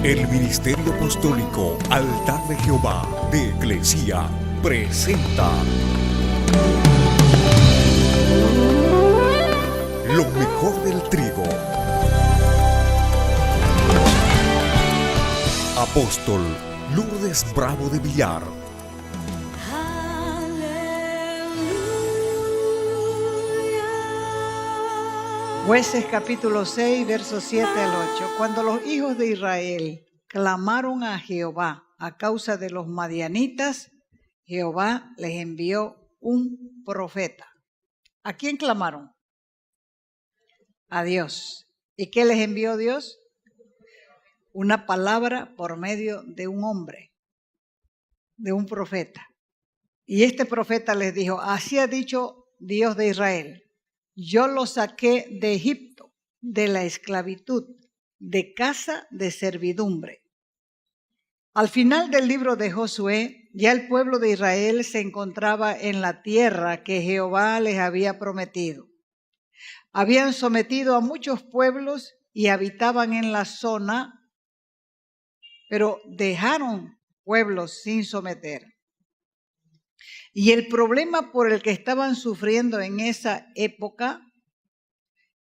El Ministerio Apostólico Altar de Jehová de Eclesia presenta lo mejor del trigo. Apóstol Lourdes Bravo de Villar. Jueces capítulo 6, versos 7 al 8. Cuando los hijos de Israel clamaron a Jehová a causa de los madianitas, Jehová les envió un profeta. ¿A quién clamaron? A Dios. ¿Y qué les envió Dios? Una palabra por medio de un hombre, de un profeta. Y este profeta les dijo: así ha dicho Dios de Israel: yo los saqué de Egipto, de la esclavitud, de casa de servidumbre. Al final del libro de Josué, ya el pueblo de Israel se encontraba en la tierra que Jehová les había prometido. Habían sometido a muchos pueblos y habitaban en la zona, pero dejaron pueblos sin someter. Y el problema por el que estaban sufriendo en esa época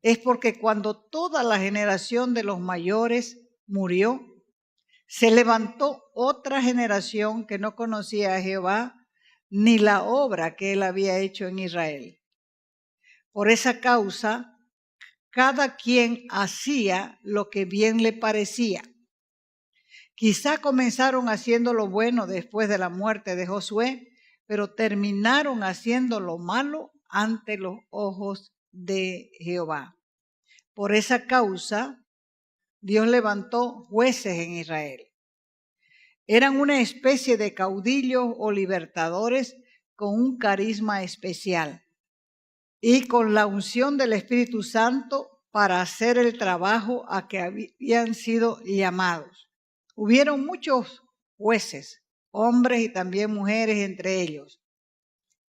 es porque cuando toda la generación de los mayores murió, se levantó otra generación que no conocía a Jehová ni la obra que él había hecho en Israel. Por esa causa, cada quien hacía lo que bien le parecía. Quizá comenzaron haciendo lo bueno después de la muerte de Josué, pero terminaron haciendo lo malo ante los ojos de Jehová. Por esa causa, Dios levantó jueces en Israel. Eran una especie de caudillos o libertadores con un carisma especial y con la unción del Espíritu Santo para hacer el trabajo a que habían sido llamados. Hubieron muchos jueces, hombres y también mujeres entre ellos.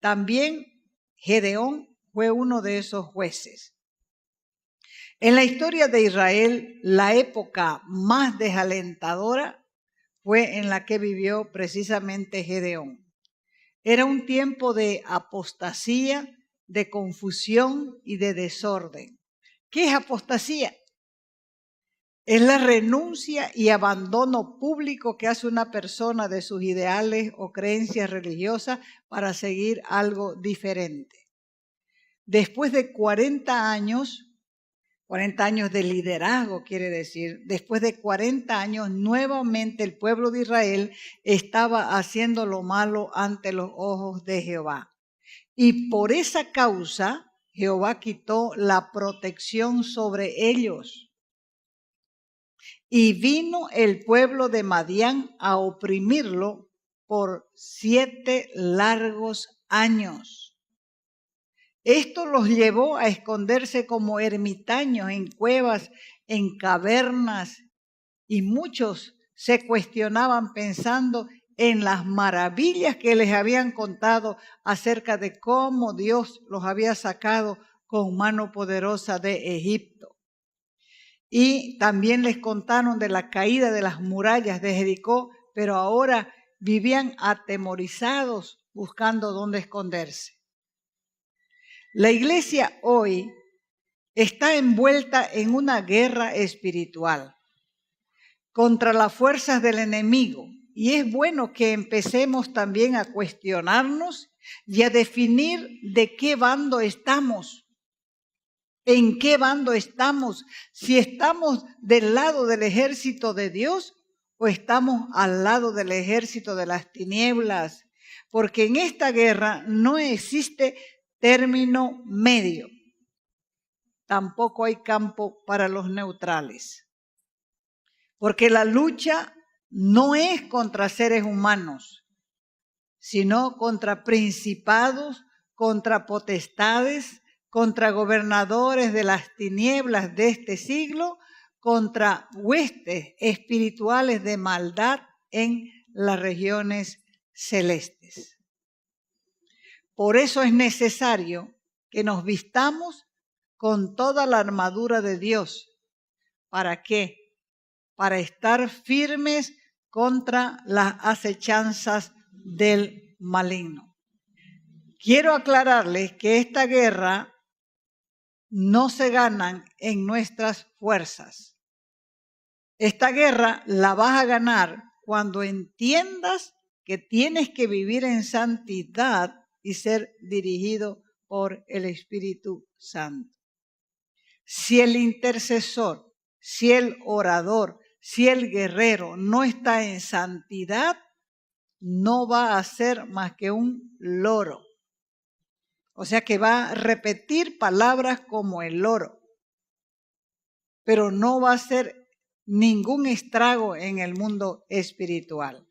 También Gedeón fue uno de esos jueces. En la historia de Israel, la época más desalentadora fue en la que vivió precisamente Gedeón. Era un tiempo de apostasía, de confusión y de desorden. ¿Qué es apostasía? Es la renuncia y abandono público que hace una persona de sus ideales o creencias religiosas para seguir algo diferente. Después de 40 años de liderazgo, quiere decir, después de 40 años, nuevamente el pueblo de Israel estaba haciendo lo malo ante los ojos de Jehová. Y por esa causa, Jehová quitó la protección sobre ellos. Y vino el pueblo de Madián a oprimirlo por 7 largos años. Esto los llevó a esconderse como ermitaños en cuevas, en cavernas, y muchos se cuestionaban pensando en las maravillas que les habían contado acerca de cómo Dios los había sacado con mano poderosa de Egipto. Y también les contaron de la caída de las murallas de Jericó, pero ahora vivían atemorizados buscando dónde esconderse. La iglesia hoy está envuelta en una guerra espiritual contra las fuerzas del enemigo. Y es bueno que empecemos también a cuestionarnos y a definir de qué bando estamos. ¿En qué bando estamos? Si estamos del lado del ejército de Dios o estamos al lado del ejército de las tinieblas. Porque en esta guerra no existe término medio. Tampoco hay campo para los neutrales. Porque la lucha no es contra seres humanos, sino contra principados, contra potestades, contra gobernadores de las tinieblas de este siglo, contra huestes espirituales de maldad en las regiones celestes. Por eso es necesario que nos vistamos con toda la armadura de Dios. ¿Para qué? para estar firmes contra las acechanzas del maligno. Quiero aclararles que esta guerra no se gana en nuestras fuerzas. Esta guerra la vas a ganar cuando entiendas que tienes que vivir en santidad y ser dirigido por el Espíritu Santo. Si el intercesor, si el orador, si el guerrero no está en santidad, no va a ser más que un loro. O sea que va a repetir palabras como el loro, pero no va a hacer ningún estrago en el mundo espiritual.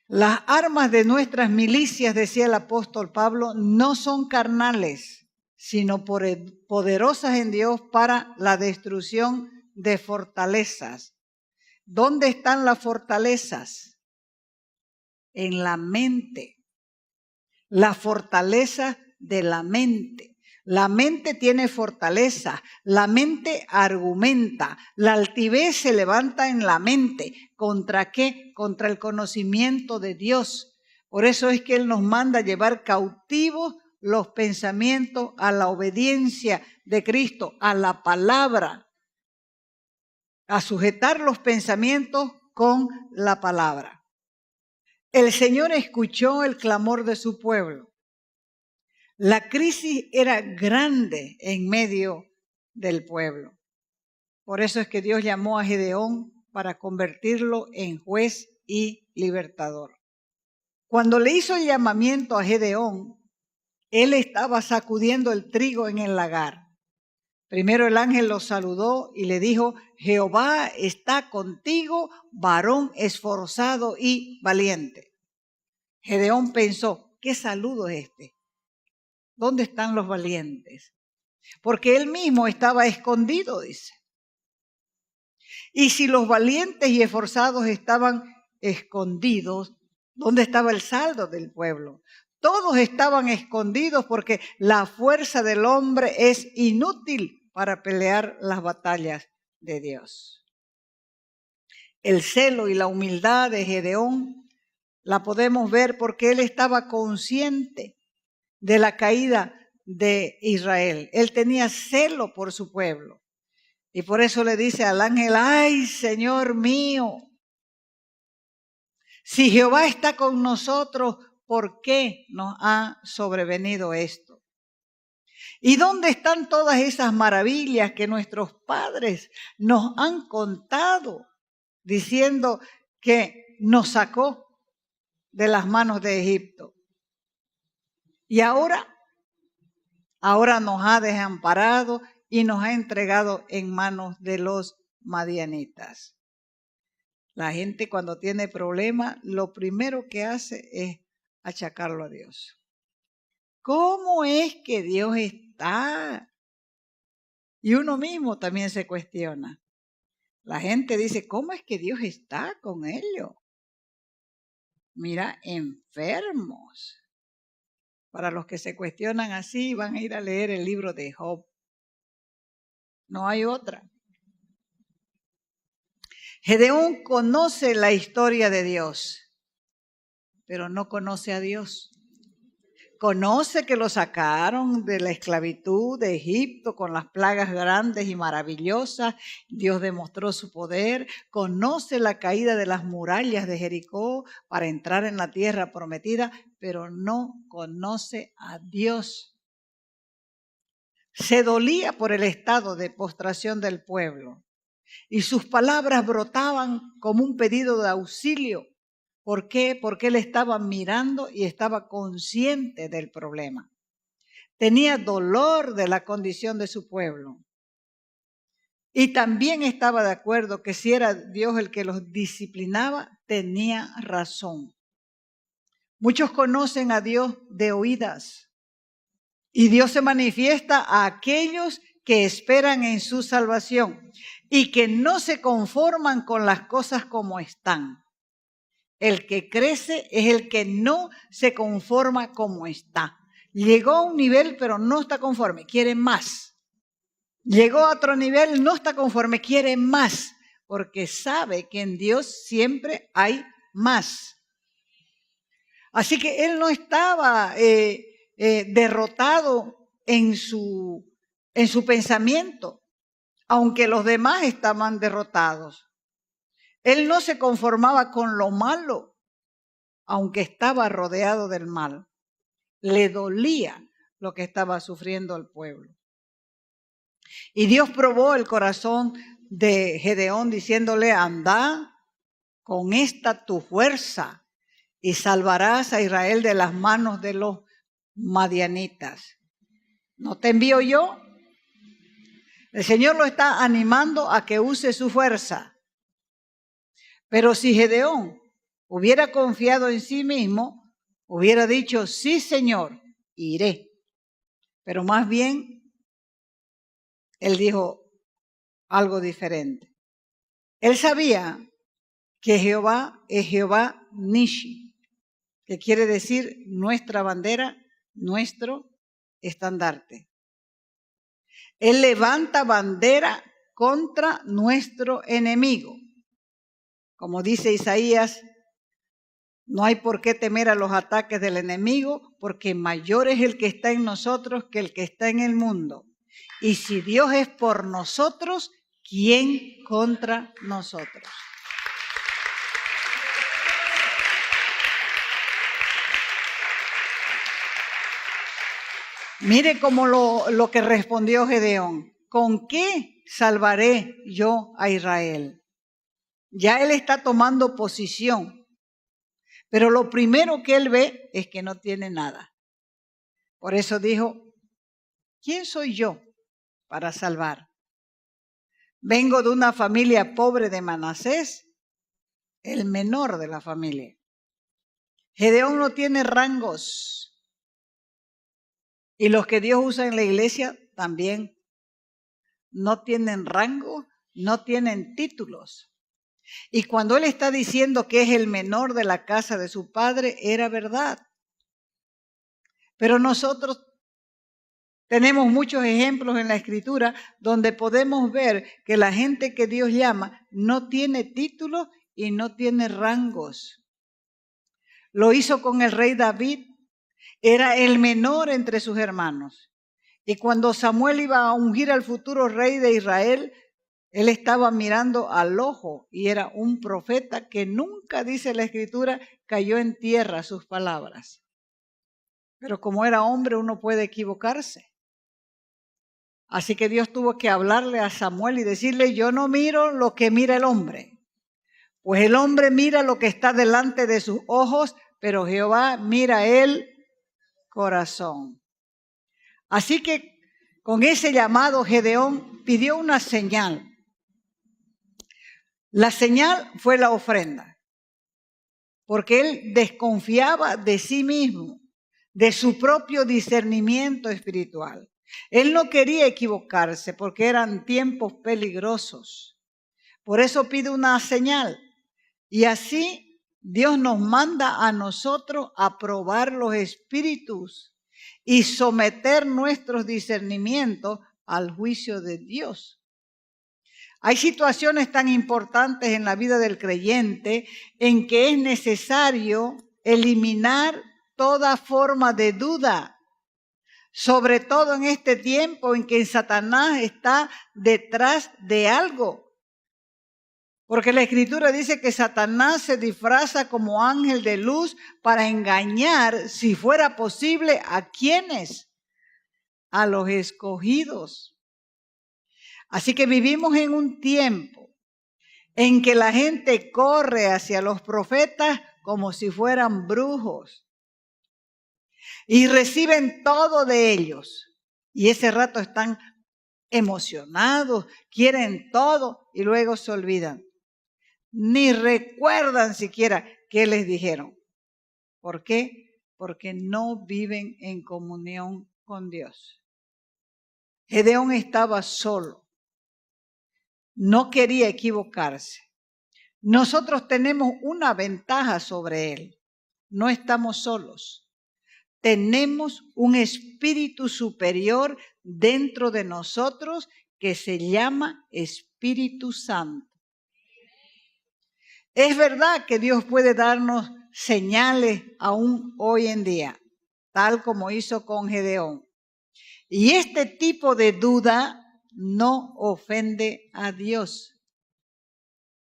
Las armas de nuestras milicias, decía el apóstol Pablo, no son carnales, sino poderosas en Dios para la destrucción de fortalezas. ¿Dónde están las fortalezas? En la mente. La fortaleza de la mente. La mente tiene fortaleza, la mente argumenta, la altivez se levanta en la mente. ¿Contra qué? Contra el conocimiento de Dios. Por eso es que Él nos manda llevar cautivos los pensamientos a la obediencia de Cristo, a la palabra, a sujetar los pensamientos con la palabra. El Señor escuchó el clamor de su pueblo. La crisis era grande en medio del pueblo. Por eso es que Dios llamó a Gedeón para convertirlo en juez y libertador. Cuando le hizo el llamamiento a Gedeón, él estaba sacudiendo el trigo en el lagar. Primero el ángel lo saludó y le dijo: Jehová está contigo, varón esforzado y valiente. Gedeón pensó: ¿qué saludo es este? ¿Dónde están los valientes? Porque él mismo estaba escondido, dice. Y si los valientes y esforzados estaban escondidos, ¿dónde estaba el saldo del pueblo? Todos estaban escondidos porque la fuerza del hombre es inútil para pelear las batallas de Dios. El celo y la humildad de Gedeón la podemos ver porque él estaba consciente de la caída de Israel. Él tenía celo por su pueblo. Y por eso le dice al ángel: ¡ay, Señor mío! Si Jehová está con nosotros, ¿por qué nos ha sobrevenido esto? ¿Y dónde están todas esas maravillas que nuestros padres nos han contado, diciendo que nos sacó de las manos de Egipto? Y ahora nos ha desamparado y nos ha entregado en manos de los madianitas. La gente cuando tiene problemas, lo primero que hace es achacarlo a Dios. ¿Cómo es que Dios está? Y uno mismo también se cuestiona. La gente dice: ¿cómo es que Dios está con ellos? Mira, enfermos. Para los que se cuestionan así, van a ir a leer el libro de Job. No hay otra. Gedeón conoce la historia de Dios, pero no conoce a Dios. Conoce que lo sacaron de la esclavitud de Egipto con las plagas grandes y maravillosas. Dios demostró su poder. Conoce la caída de las murallas de Jericó para entrar en la tierra prometida, pero no conoce a Dios. Se dolía por el estado de postración del pueblo y sus palabras brotaban como un pedido de auxilio. ¿Por qué? Porque él estaba mirando y estaba consciente del problema. Tenía dolor de la condición de su pueblo. Y también estaba de acuerdo que si era Dios el que los disciplinaba, tenía razón. Muchos conocen a Dios de oídas. Y Dios se manifiesta a aquellos que esperan en su salvación y que no se conforman con las cosas como están. El que crece es el que no se conforma como está. Llegó a un nivel, pero no está conforme, quiere más. Llegó a otro nivel, no está conforme, quiere más. porque sabe que en Dios siempre hay más. Así que él no estaba derrotado en su pensamiento, aunque los demás estaban derrotados. Él no se conformaba con lo malo, aunque estaba rodeado del mal. Le dolía lo que estaba sufriendo el pueblo. Y Dios probó el corazón de Gedeón diciéndole: anda con esta tu fuerza y salvarás a Israel de las manos de los madianitas. ¿No te envío yo? El Señor lo está animando a que use su fuerza. Pero si Gedeón hubiera confiado en sí mismo, hubiera dicho: sí, Señor, iré. Pero más bien, él dijo algo diferente. Él sabía que Jehová es Jehová Nishi, que quiere decir nuestra bandera, nuestro estandarte. Él levanta bandera contra nuestro enemigo. Como dice Isaías, no hay por qué temer a los ataques del enemigo, porque mayor es el que está en nosotros que el que está en el mundo. Y si Dios es por nosotros, ¿quién contra nosotros? Mire cómo lo que respondió Gedeón. ¿Con qué salvaré yo a Israel? Ya él está tomando posición. Pero lo primero que él ve es que no tiene nada. Por eso dijo: ¿quién soy yo para salvar? Vengo de una familia pobre de Manasés, el menor de la familia. Gedeón no tiene rangos. Y los que Dios usa en la iglesia también no tienen rango, no tienen títulos. Y cuando él está diciendo que es el menor de la casa de su padre, era verdad. Pero nosotros tenemos muchos ejemplos en la Escritura donde podemos ver que la gente que Dios llama no tiene títulos y no tiene rangos. Lo hizo con el rey David. Era el menor entre sus hermanos. Y cuando Samuel iba a ungir al futuro rey de Israel, él estaba mirando al ojo y era un profeta que nunca, dice la Escritura, cayó en tierra sus palabras. Pero como era hombre, uno puede equivocarse. Así que Dios tuvo que hablarle a Samuel y decirle: yo no miro lo que mira el hombre. Pues el hombre mira lo que está delante de sus ojos, pero Jehová mira el corazón. Así que con ese llamado Gedeón pidió una señal. La señal fue la ofrenda, porque él desconfiaba de sí mismo, de su propio discernimiento espiritual. Él no quería equivocarse porque eran tiempos peligrosos. Por eso pide una señal. Y así Dios nos manda a nosotros a probar los espíritus y someter nuestros discernimientos al juicio de Dios. Hay situaciones tan importantes en la vida del creyente en que es necesario eliminar toda forma de duda, sobre todo en este tiempo en que Satanás está detrás de algo. Porque la Escritura dice que Satanás se disfraza como ángel de luz para engañar, si fuera posible, ¿a quiénes? A los escogidos. Así que vivimos en un tiempo en que la gente corre hacia los profetas como si fueran brujos y reciben todo de ellos. Y ese rato están emocionados, quieren todo y luego se olvidan. Ni recuerdan siquiera qué les dijeron. ¿Por qué? Porque no viven en comunión con Dios. Gedeón estaba solo. No quería equivocarse. Nosotros tenemos una ventaja sobre él. No estamos solos. Tenemos un espíritu superior dentro de nosotros que se llama Espíritu Santo. Es verdad que Dios puede darnos señales aún hoy en día, tal como hizo con Gedeón. Y este tipo de duda no ofende a Dios.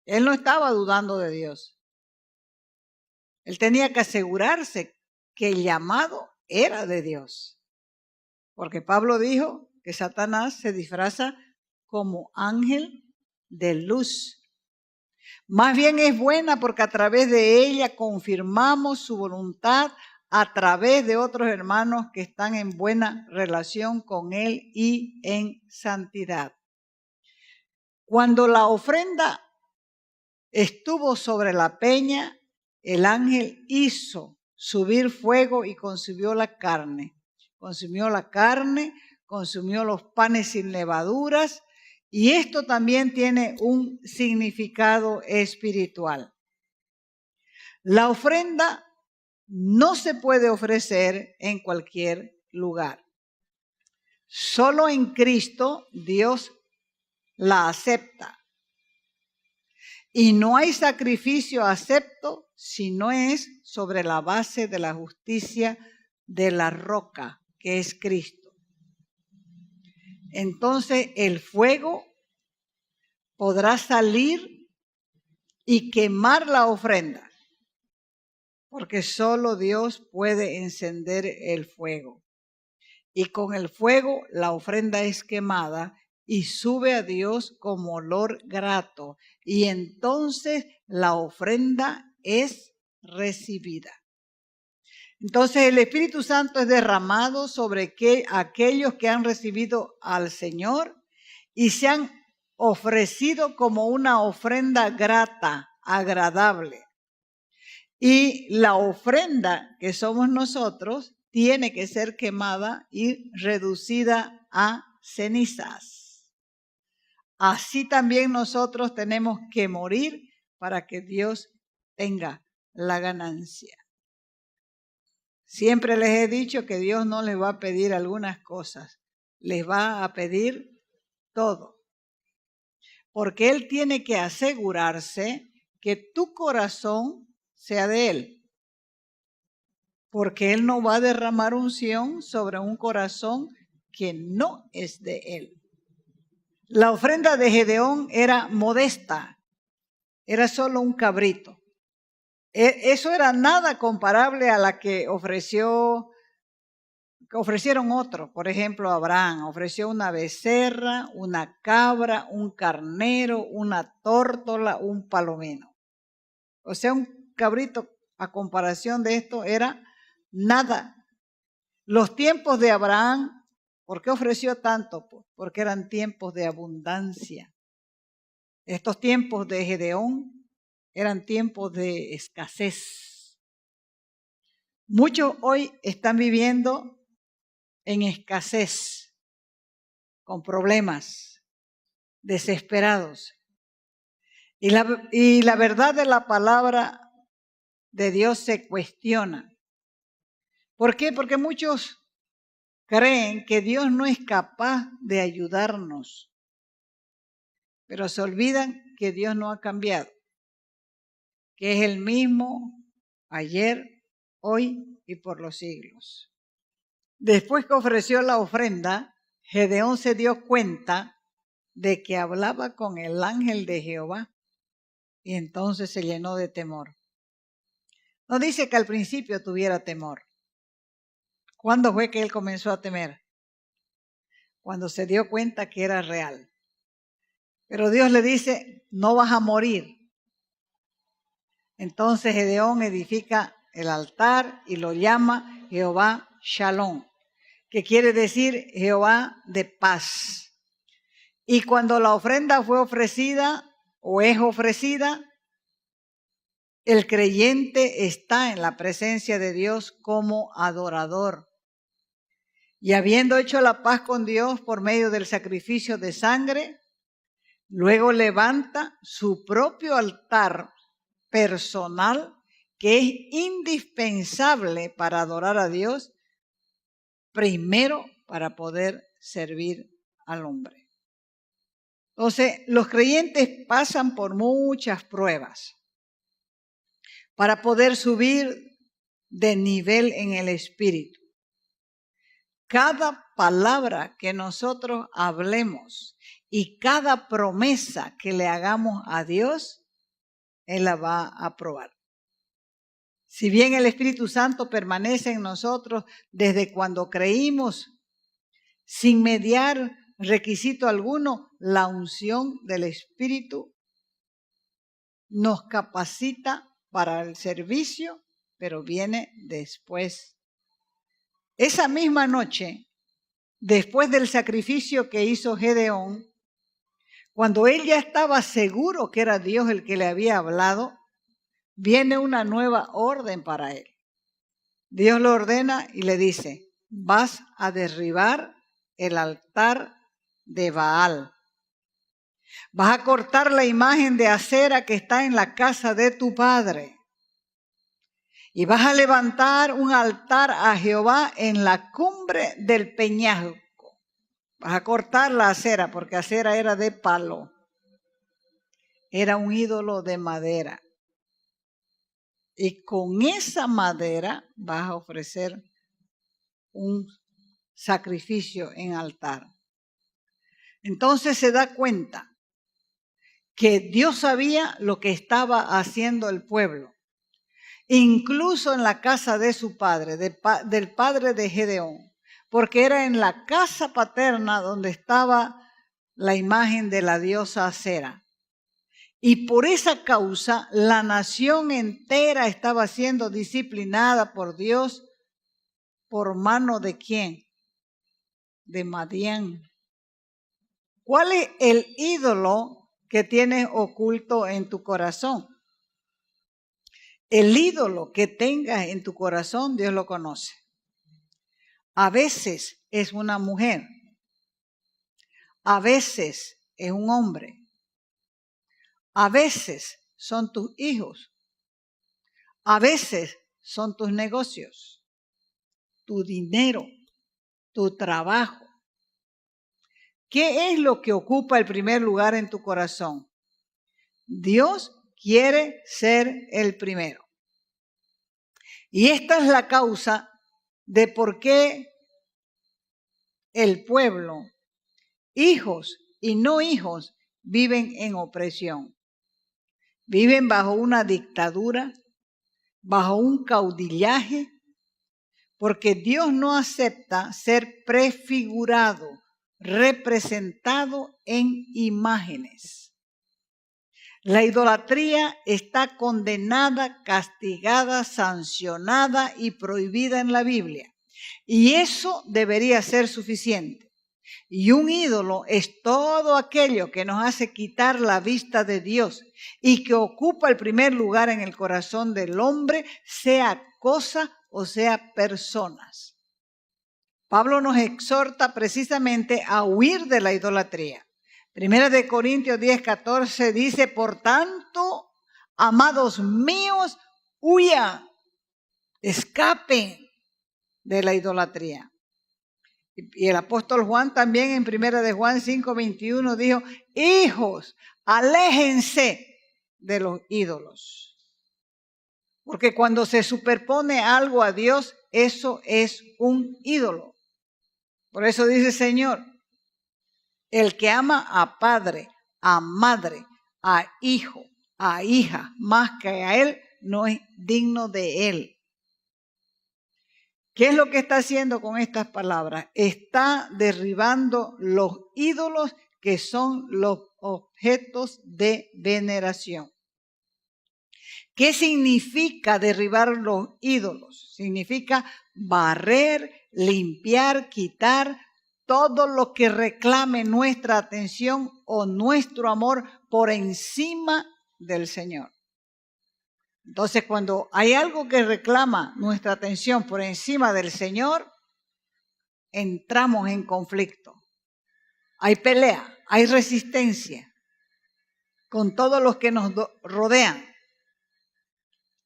Él no estaba dudando de Dios. Él tenía que asegurarse que el llamado era de Dios. Porque Pablo dijo que Satanás se disfraza como ángel de luz. Más bien es buena porque a través de ella confirmamos su voluntad a través de otros hermanos que están en buena relación con Él y en santidad. Cuando la ofrenda estuvo sobre la peña, el ángel hizo subir fuego y consumió la carne. Consumió la carne, consumió los panes sin levaduras, y esto también tiene un significado espiritual. La ofrenda no se puede ofrecer en cualquier lugar. Solo en Cristo Dios la acepta. Y no hay sacrificio acepto si no es sobre la base de la justicia de la roca, que es Cristo. Entonces el fuego podrá salir y quemar la ofrenda, porque solo Dios puede encender el fuego. Y con el fuego la ofrenda es quemada y sube a Dios como olor grato. Y entonces la ofrenda es recibida. Entonces el Espíritu Santo es derramado sobre aquellos que han recibido al Señor y se han ofrecido como una ofrenda grata, agradable. Y la ofrenda que somos nosotros tiene que ser quemada y reducida a cenizas. Así también nosotros tenemos que morir para que Dios tenga la ganancia. Siempre les he dicho que Dios no les va a pedir algunas cosas, les va a pedir todo. Porque Él tiene que asegurarse que tu corazón sea de Él. Porque Él no va a derramar unción sobre un corazón que no es de Él. La ofrenda de Gedeón era modesta, era solo un cabrito. Eso era nada comparable a la que ofrecieron otros. Por ejemplo, Abraham ofreció una becerra, una cabra, un carnero, una tórtola, un palomino. O sea, un cabrito a comparación de esto era nada. Los tiempos de Abraham, ¿por qué ofreció tanto? Porque eran tiempos de abundancia. Estos tiempos de Gedeón eran tiempos de escasez. Muchos hoy están viviendo en escasez, con problemas, desesperados. Y la verdad de la palabra de Dios se cuestiona. ¿Por qué? Porque muchos creen que Dios no es capaz de ayudarnos, pero se olvidan que Dios no ha cambiado, que es el mismo ayer, hoy y por los siglos. Después que ofreció la ofrenda, Gedeón se dio cuenta de que hablaba con el ángel de Jehová y entonces se llenó de temor. No dice que al principio tuviera temor. ¿Cuándo fue que él comenzó a temer? Cuando se dio cuenta que era real. Pero Dios le dice, no vas a morir. Entonces Gedeón edifica el altar y lo llama Jehová Shalom, que quiere decir Jehová de paz. Y cuando la ofrenda fue ofrecida o es ofrecida, el creyente está en la presencia de Dios como adorador. Y habiendo hecho la paz con Dios por medio del sacrificio de sangre, luego levanta su propio altar personal que es indispensable para adorar a Dios, primero para poder servir al hombre. Entonces, los creyentes pasan por muchas pruebas. para poder subir de nivel en el espíritu. Cada palabra que nosotros hablemos y cada promesa que le hagamos a Dios, Él la va a aprobar. Si bien el Espíritu Santo permanece en nosotros desde cuando creímos, sin mediar requisito alguno, la unción del Espíritu nos capacita para el servicio, pero viene después. Esa misma noche, después del sacrificio que hizo Gedeón, cuando él ya estaba seguro que era Dios el que le había hablado, viene una nueva orden para él. Dios lo ordena y le dice: vas a derribar el altar de Baal. Vas a cortar la imagen de acera que está en la casa de tu padre. Y vas a levantar un altar a Jehová en la cumbre del peñasco. Vas a cortar la acera, porque acera era de palo. Era un ídolo de madera. Y con esa madera vas a ofrecer un sacrificio en altar. Entonces se da cuenta que Dios sabía lo que estaba haciendo el pueblo. Incluso en la casa de su padre, del padre de Gedeón, porque era en la casa paterna donde estaba la imagen de la diosa Acera. Y por esa causa la nación entera estaba siendo disciplinada por Dios. ¿Por mano de quién? De Madián. ¿Cuál es el ídolo que tienes oculto en tu corazón? El ídolo que tengas en tu corazón, Dios lo conoce. A veces es una mujer. A veces es un hombre. A veces son tus hijos. A veces son tus negocios, tu dinero, tu trabajo. ¿Qué es lo que ocupa el primer lugar en tu corazón? Dios quiere ser el primero. Y esta es la causa de por qué el pueblo, hijos y no hijos, viven en opresión. Viven bajo una dictadura, bajo un caudillaje, porque Dios no acepta ser prefigurado, representado en imágenes. La idolatría está condenada, castigada, sancionada y prohibida en la Biblia. Y eso debería ser suficiente. Y un ídolo es todo aquello que nos hace quitar la vista de Dios y que ocupa el primer lugar en el corazón del hombre, sea cosa o sea personas. Pablo nos exhorta precisamente a huir de la idolatría. Primera de Corintios 10:14 dice: por tanto, amados míos, huyan, escapen de la idolatría. Y el apóstol Juan también en Primera de Juan 5:21 dijo: hijos, aléjense de los ídolos. Porque cuando se superpone algo a Dios, eso es un ídolo. Por eso dice el Señor: el que ama a padre, a madre, a hijo, a hija, más que a él, no es digno de él. ¿Qué es lo que está haciendo con estas palabras? Está derribando los ídolos que son los objetos de veneración. ¿Qué significa derribar los ídolos? Significa barrer, limpiar, quitar todo lo que reclame nuestra atención o nuestro amor por encima del Señor. Entonces, cuando hay algo que reclama nuestra atención por encima del Señor, entramos en conflicto. Hay pelea, hay resistencia con todos los que nos rodean.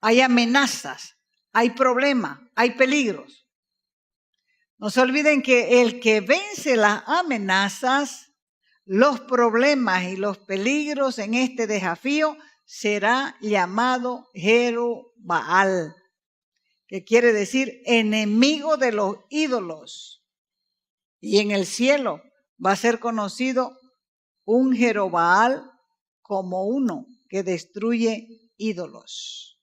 Hay amenazas, hay problemas, hay peligros. No se olviden que el que vence las amenazas, los problemas y los peligros en este desafío será llamado Jerubbaal, que quiere decir enemigo de los ídolos. Y en el cielo va a ser conocido un Jerubbaal como uno que destruye ídolos.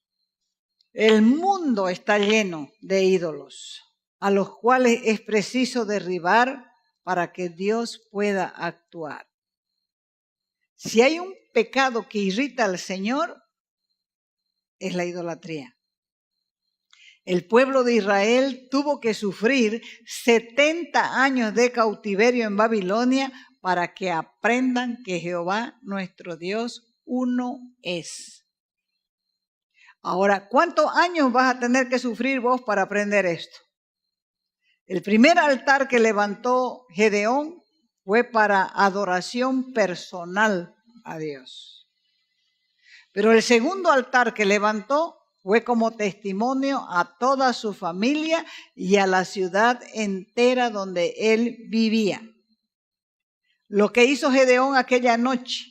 El mundo está lleno de ídolos, a los cuales es preciso derribar para que Dios pueda actuar. Si hay un pecado que irrita al Señor, es la idolatría. El pueblo de Israel tuvo que sufrir 70 años de cautiverio en Babilonia para que aprendan que Jehová, nuestro Dios, uno es. Ahora, ¿cuántos años vas a tener que sufrir vos para aprender esto? El primer altar que levantó Gedeón fue para adoración personal a Dios. Pero el segundo altar que levantó fue como testimonio a toda su familia y a la ciudad entera donde él vivía. Lo que hizo Gedeón aquella noche,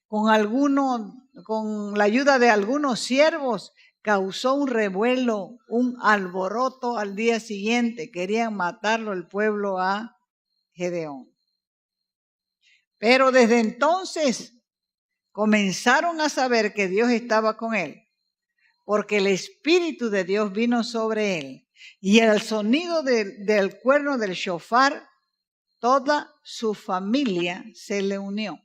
con la ayuda de algunos siervos, causó un revuelo, un alboroto al día siguiente. Querían matarlo el pueblo a Gedeón. Pero desde entonces comenzaron a saber que Dios estaba con él, porque el Espíritu de Dios vino sobre él. Y al sonido del cuerno del shofar, toda su familia se le unió.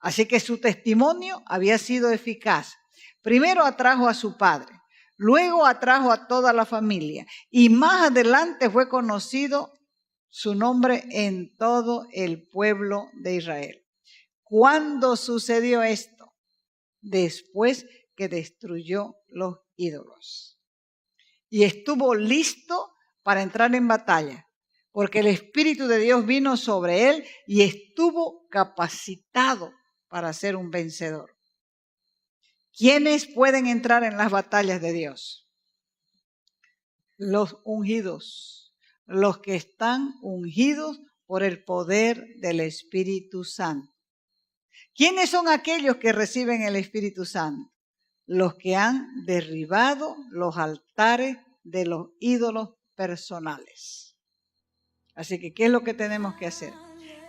Así que su testimonio había sido eficaz. Primero atrajo a su padre, luego atrajo a toda la familia y más adelante fue conocido su nombre en todo el pueblo de Israel. ¿Cuándo sucedió esto? Después que destruyó los ídolos. Y estuvo listo para entrar en batalla, porque el Espíritu de Dios vino sobre él y estuvo capacitado para ser un vencedor. ¿Quiénes pueden entrar en las batallas de Dios? Los ungidos, los que están ungidos por el poder del Espíritu Santo. ¿Quiénes son aquellos que reciben el Espíritu Santo? Los que han derribado los altares de los ídolos personales. Así que, ¿qué es lo que tenemos que hacer?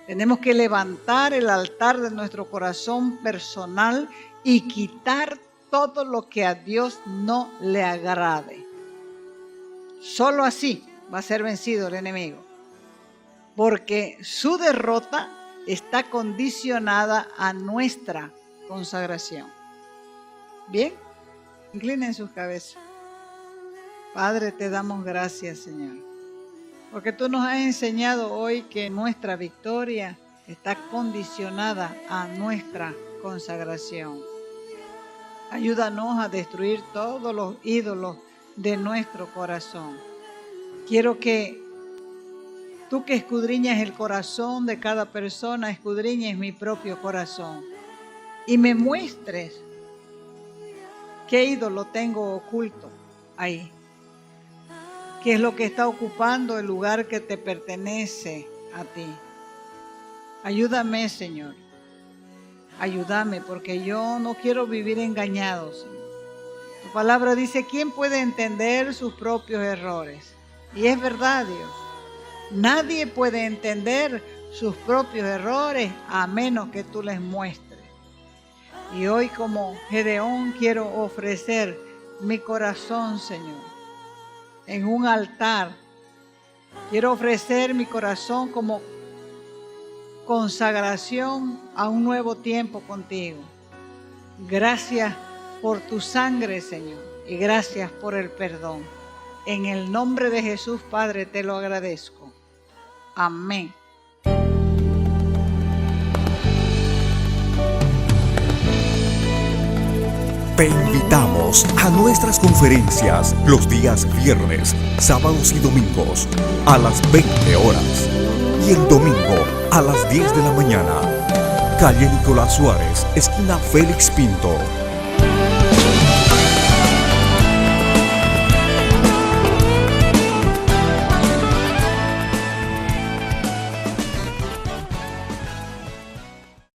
Tenemos que levantar el altar de nuestro corazón personal y quitar todo lo que a Dios no le agrade. Solo así va a ser vencido el enemigo, porque su derrota está condicionada a nuestra consagración. Bien, inclinen sus cabezas. Padre, te damos gracias, Señor, porque tú nos has enseñado hoy que nuestra victoria está condicionada a nuestra consagración. Ayúdanos a destruir todos los ídolos de nuestro corazón. Quiero que tú, que escudriñas el corazón de cada persona, escudriñes mi propio corazón y me muestres qué ídolo tengo oculto ahí. ¿Qué es lo que está ocupando el lugar que te pertenece a ti? Ayúdame, Señor. Ayúdame, porque yo no quiero vivir engañado, Señor. Tu palabra dice, ¿quién puede entender sus propios errores? Y es verdad, Dios. Nadie puede entender sus propios errores a menos que tú les muestres. Y hoy, como Gedeón, quiero ofrecer mi corazón, Señor, en un altar. Quiero ofrecer mi corazón como consagración a un nuevo tiempo contigo. Gracias por tu sangre, Señor, y gracias por el perdón. En el nombre de Jesús, Padre, te lo agradezco. Amén. Te invitamos a nuestras conferencias los días viernes, sábados y domingos a las 20 horas y el domingo a las 10 de la mañana. Calle Nicolás Suárez, esquina Félix Pinto,